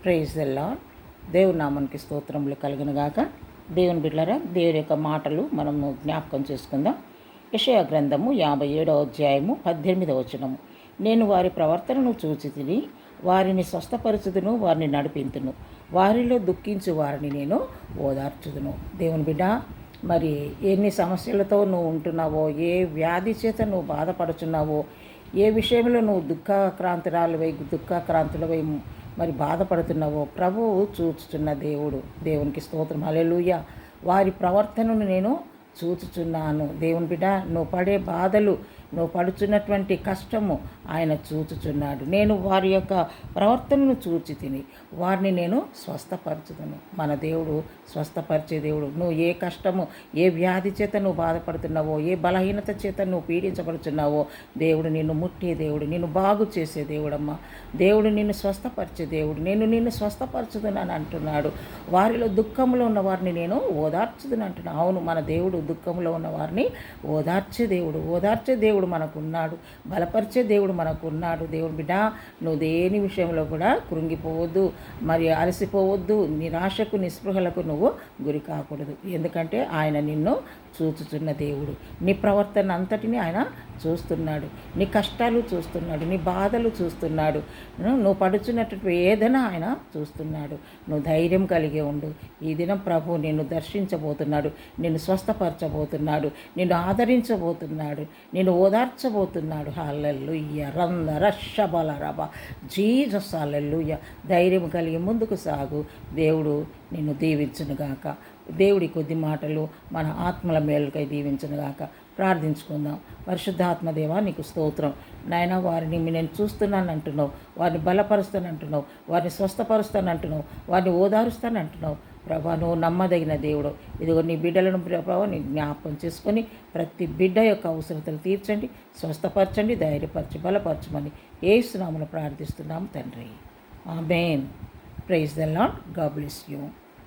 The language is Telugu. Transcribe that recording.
Praise the lord. దేవుని నామానికి స్తోత్రములు కలుగునుగాక. దేవుని బిడ్డలారా, దేవుని యొక్క మాటలు మనము జ్ఞాపకం చేసుకుందాం. యెషయా గ్రంథము 57వ అధ్యాయము 18వ వచనము. నేను వారి ప్రవర్తనను చూచి తిని వారిని స్వస్థపరచుదును, వారిని నడిపింతును, వారిలో దుఃఖించు వారిని నేను ఓదార్చుదును. దేవుని బిడ్డ, మరి ఎన్ని సమస్యలతో నువ్వు ఉంటున్నావో, ఏ వ్యాధి చేత నువ్వు బాధపడుచున్నావో, ఏ విషయంలో నువ్వు దుఃఖాక్రాంతులవై మరి బాధపడుతున్నావో ప్రభువు చూచుచున్న దేవుడు. దేవునికి స్తోత్రం, హల్లెలూయా. వారి ప్రవర్తనను నేను చూచుచున్నాను. దేవుని బిడ్డ, నువ్వు పడే బాధలు, నువ్వు పడుచున్నటువంటి కష్టము ఆయన చూచుచున్నాడు. నేను వారి యొక్క ప్రవర్తనను చూచి తిని వారిని నేను స్వస్థపరచుదును. మన దేవుడు స్వస్థపరిచే దేవుడు. నువ్వు ఏ కష్టము, ఏ వ్యాధి చేత నువ్వు బాధపడుతున్నావో, ఏ బలహీనత చేత నువ్వు పీడించబడుతున్నావో, దేవుడు నిన్ను ముట్టే దేవుడు, నిన్ను బాగు చేసే దేవుడమ్మా. దేవుడు నిన్ను స్వస్థపరిచే దేవుడు. నేను నిన్ను స్వస్థపరచుదునని అంటున్నాడు. వారిలో దుఃఖంలో ఉన్న వారిని నేను ఓదార్చుదును అంటున్నాను. అవును, మన దేవుడు దుఃఖంలో ఉన్న వారిని ఓదార్చే దేవుడు. ఓదార్చే దేవుడు మనకున్నాడు. బలపరిచే దేవుడు మనకున్నాడు. దేవుని బిడ్డ, నువ్వు దేని విషయంలో కూడా కృంగిపోవద్దు, మరి అలసిపోవద్దు, నిరాశకు నిస్పృహలకు నువ్వు గురి కాకూడదు. ఎందుకంటే ఆయన నిన్ను చూచుచున్న దేవుడు. నీ ప్రవర్తన అంతటిని ఆయన చూస్తున్నాడు. నీ కష్టాలు చూస్తున్నాడు, నీ బాధలు చూస్తున్నాడు, నువ్వు పడుచున్నటువంటి వేదన ఆయన చూస్తున్నాడు. నువ్వు ధైర్యం కలిగి ఉండు. ఈ దినం ప్రభు నిన్ను దర్శించబోతున్నాడు, నిన్ను స్వస్థపరచబోతున్నాడు, నిన్ను ఆదరించబోతున్నాడు, నిన్ను ఓదార్చబోతున్నాడు. హల్లెలూయా. రందర శబలరబ జీసస్, హల్లెలూయా. ధైర్యం కలిగి ముందుకు సాగు. దేవుడు నిన్ను దీవించునుగాక. దేవుడి కొద్ది మాటలు మన ఆత్మల మేలుకై దీవించునుగాక. ప్రార్థించుకుందాం. పరిశుద్ధాత్మదేవా, నీకు స్తోత్రం నాయన. వారిని నేను చూస్తున్నాను అంటున్నావు, వారిని బలపరుస్తానంటున్నావు, వారిని స్వస్థపరుస్తానంటున్నావు, వారిని ఓదారుస్తానంటున్నావు. ప్రభా, నువ్వు నమ్మదగిన దేవుడు. ఇదిగో నీ బిడ్డలను ప్రభావ నీ జ్ఞాపకం చేసుకొని ప్రతి బిడ్డ యొక్క అవసరతలు తీర్చండి, స్వస్థపరచండి, ధైర్యపరచి బలపరచమని యేసు నామములో ప్రార్థిస్తున్నాము తండ్రి. ఆమేన్. Praise the Lord. God bless you.